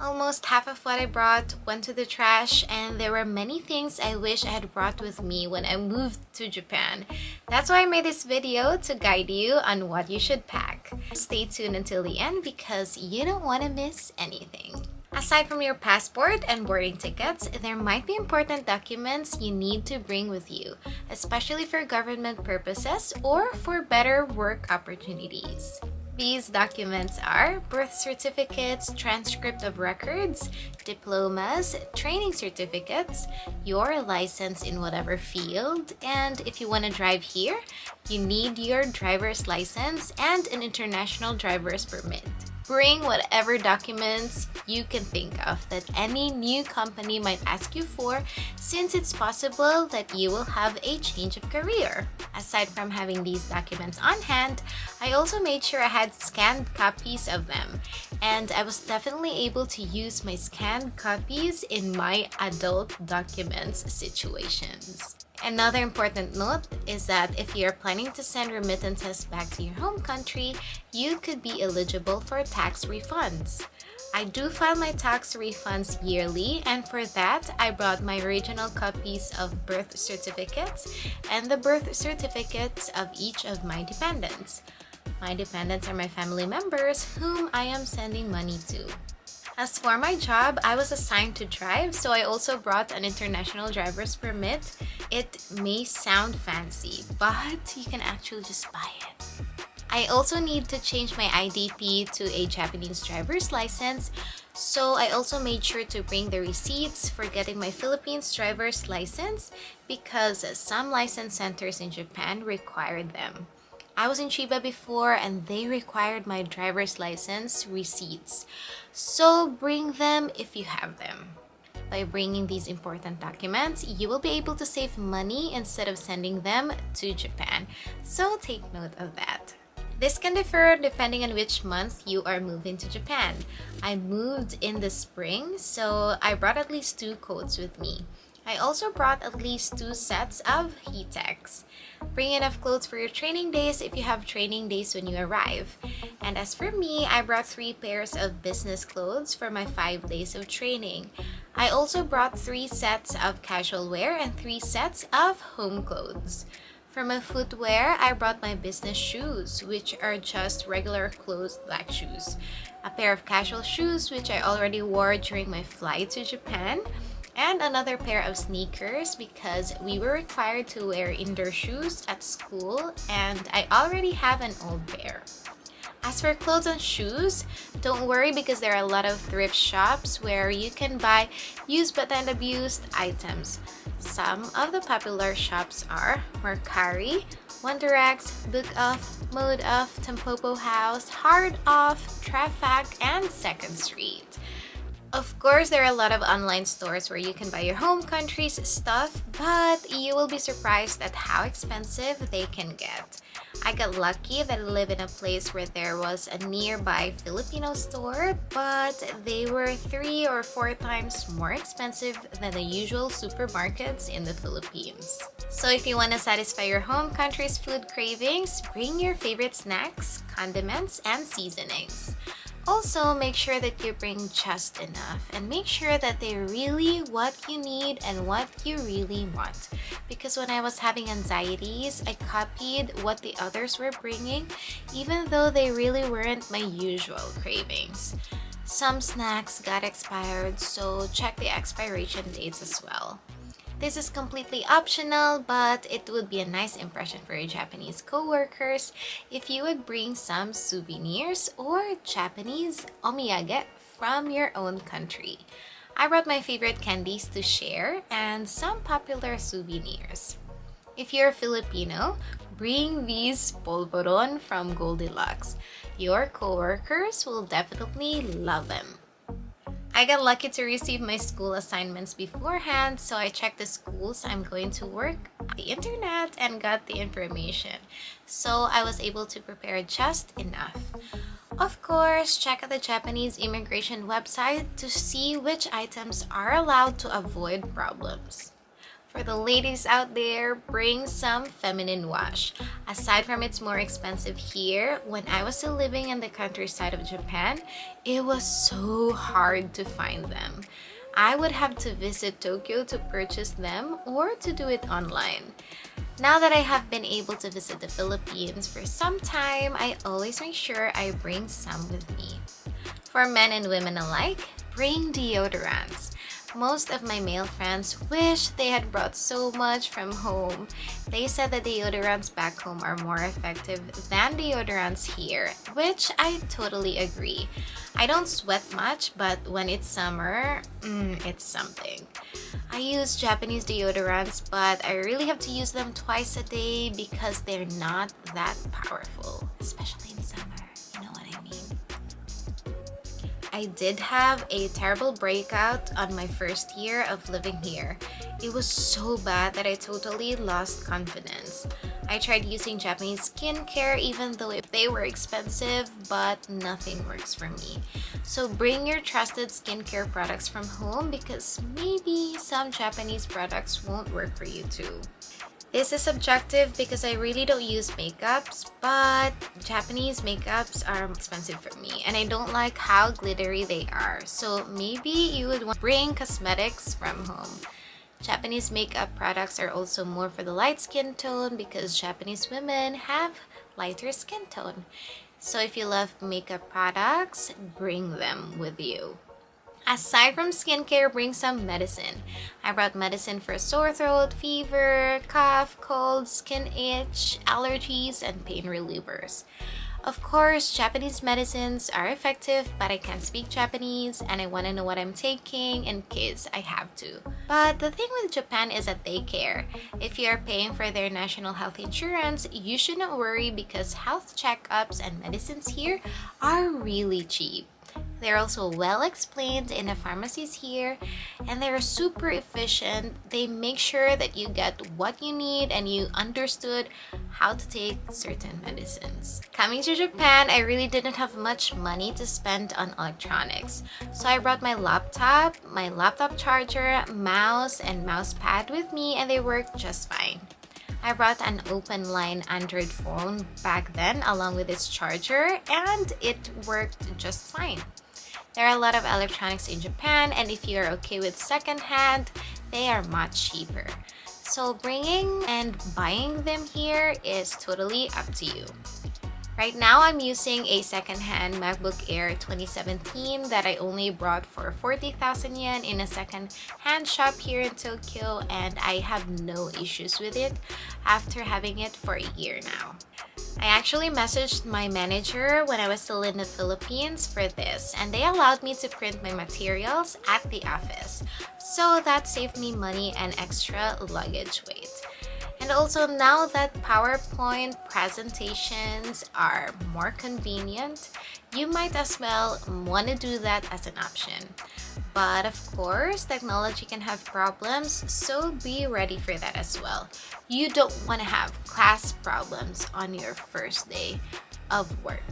Almost half of what I brought went to the trash, and there were many things I wish I had brought with me when I moved to Japan. That's why I made this video to guide you on what you should pack. Stay tuned until the end because you don't want to miss anything. Aside from your passport and boarding tickets, there might be important documents you need to bring with you, especially for government purposes or for better work opportunities. These documents are birth certificates, transcript of records, diplomas, training certificates, your license in whatever field, and if you want to drive here, you need your driver's license and an international driver's permit. Bring whatever documents you can think of that any new company might ask you for, since it's possible that you will have a change of career. Aside from having these documents on hand, I also made sure I had scanned copies of them, and I was definitely able to use my scanned copies in my adult documents situations. Another important note is that if you're planning to send remittances back to your home country, you could be eligible for tax refunds. I do file my tax refunds yearly, and for that, I brought my original copies of birth certificates and the birth certificates of each of my dependents. My dependents are my family members whom I am sending money to. As for my job, I was assigned to drive, so I also brought an international driver's permit. It may sound fancy, but you can actually just buy it. I also need to change my IDP to a Japanese driver's license, so I also made sure to bring the receipts for getting my Philippines driver's license because some license centers in Japan required them. I was in Chiba before and they required my driver's license receipts, so bring them if you have them. By bringing these important documents, you will be able to save money instead of sending them to Japan, so take note of that. This can differ depending on which month you are moving to Japan. I moved in the spring, so I brought at least 2 coats with me. I also brought at least 2 sets of heat-techs. Bring enough clothes for your training days if you have training days when you arrive. And as for me, I brought 3 pairs of business clothes for my 5 days of training. I also brought 3 sets of casual wear and 3 sets of home clothes. For my footwear, I brought my business shoes, which are just regular closed black shoes. A pair of casual shoes, which I already wore during my flight to Japan. And another pair of sneakers because we were required to wear indoor shoes at school and I already have an old pair. As for clothes and shoes, don't worry because there are a lot of thrift shops where you can buy used but unabused items. Some of the popular shops are Mercari, Wonderax, Book Off, Mode Off, Tampopo House, Hard Off, Trafac, and Second Street. Of course, there are a lot of online stores where you can buy your home country's stuff, but you will be surprised at how expensive they can get. I got lucky that I live in a place where there was a nearby Filipino store, but they were 3 or 4 times more expensive than the usual supermarkets in the Philippines. So if you want to satisfy your home country's food cravings, bring your favorite snacks, condiments, and seasonings. Also, make sure that you bring just enough and make sure that they're really what you need and what you really want. Because when I was having anxieties, I copied what the others were bringing, even though they really weren't my usual cravings. Some snacks got expired, so check the expiration dates as well. This is completely optional, but it would be a nice impression for your Japanese co-workers if you would bring some souvenirs or Japanese omiyage from your own country. I brought my favorite candies to share and some popular souvenirs. If you're Filipino, bring these polvoron from Goldilocks. Your co-workers will definitely love them. I got lucky to receive my school assignments beforehand, so I checked the schools I'm going to work on the internet and got the information. So I was able to prepare just enough. Of course, check out the Japanese immigration website to see which items are allowed to avoid problems. For the ladies out there, bring some feminine wash. Aside from it's more expensive here, when I was still living in the countryside of Japan, it was so hard to find them. I would have to visit Tokyo to purchase them or to do it online. Now that I have been able to visit the Philippines for some time, I always make sure I bring some with me. For men and women alike, bring deodorants. Most of my male friends wish they had brought so much from home. They said that deodorants back home are more effective than deodorants here, which I totally agree. I don't sweat much, but when it's summer, it's something. I use Japanese deodorants, but I really have to use them twice a day because they're not that powerful, especially in summer. You know what I mean? I did have a terrible breakout on my first year of living here. It was so bad that I totally lost confidence. I tried using Japanese skincare even though they were expensive, but nothing works for me. So bring your trusted skincare products from home because maybe some Japanese products won't work for you too. This is subjective because I really don't use makeups, but Japanese makeups are expensive for me and I don't like how glittery they are. So maybe you would want to bring cosmetics from home. Japanese makeup products are also more for the light skin tone because Japanese women have lighter skin tone. So if you love makeup products, bring them with you. Aside from skincare, bring some medicine. I brought medicine for sore throat, fever, cough, cold, skin itch, allergies, and pain relievers. Of course, Japanese medicines are effective, but I can't speak Japanese and I want to know what I'm taking in case I have to. But the thing with Japan is that they care. If you are paying for their national health insurance, you should not worry because health checkups and medicines here are really cheap. They're also well explained in the pharmacies here and they're super efficient. They make sure that you get what you need and you understood how to take certain medicines. Coming to Japan, I really didn't have much money to spend on electronics. So I brought my laptop charger, mouse, and mouse pad with me and they worked just fine. I brought an open line Android phone back then along with its charger and it worked just fine. There are a lot of electronics in Japan and if you're okay with secondhand, they are much cheaper. So bringing and buying them here is totally up to you. Right now, I'm using a second-hand MacBook Air 2017 that I only brought for 40,000 yen in a second-hand shop here in Tokyo and I have no issues with it after having it for a year now. I actually messaged my manager when I was still in the Philippines for this and they allowed me to print my materials at the office. So that saved me money and extra luggage weight. And also now that PowerPoint presentations are more convenient, you might as well want to do that as an option. But of course, technology can have problems, so be ready for that as well. You don't want to have class problems on your first day of work.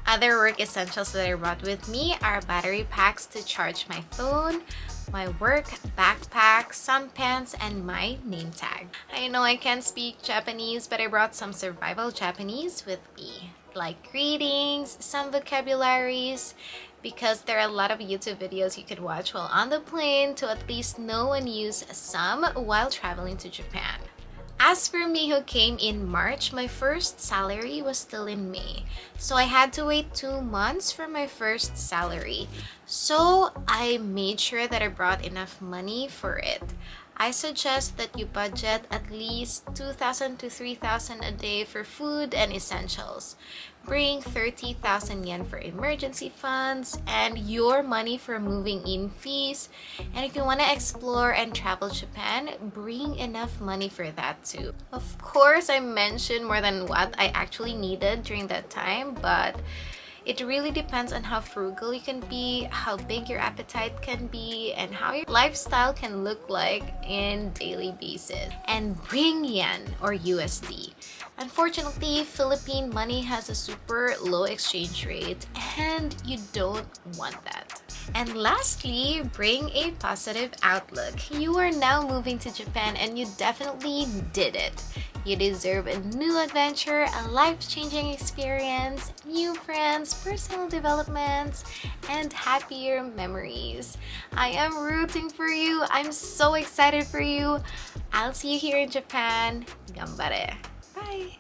Other work essentials that I brought with me are battery packs to charge my phone, my work backpack, some pens, and my name tag. I know I can't speak Japanese, but I brought some survival Japanese with me, like greetings, some vocabularies, because there are a lot of YouTube videos you could watch while on the plane to at least know and use some while traveling to Japan. As for me who came in March, my first salary was still in May. So I had to wait 2 months for my first salary. So I made sure that I brought enough money for it. I suggest that you budget at least 2,000 to 3,000 a day for food and essentials. Bring 30,000 yen for emergency funds and your money for moving in fees. And if you want to explore and travel Japan, bring enough money for that too. Of course, I mentioned more than what I actually needed during that time, but it really depends on how frugal you can be, how big your appetite can be, and how your lifestyle can look like in daily basis. And bring yen or USD. Unfortunately, Philippine money has a super low exchange rate and you don't want that. And lastly, bring a positive outlook. You are now moving to Japan and you definitely did it. You deserve a new adventure, a life-changing experience, new friends, personal developments, and happier memories. I am rooting for you. I'm so excited for you. I'll see you here in Japan. Gambare. Bye!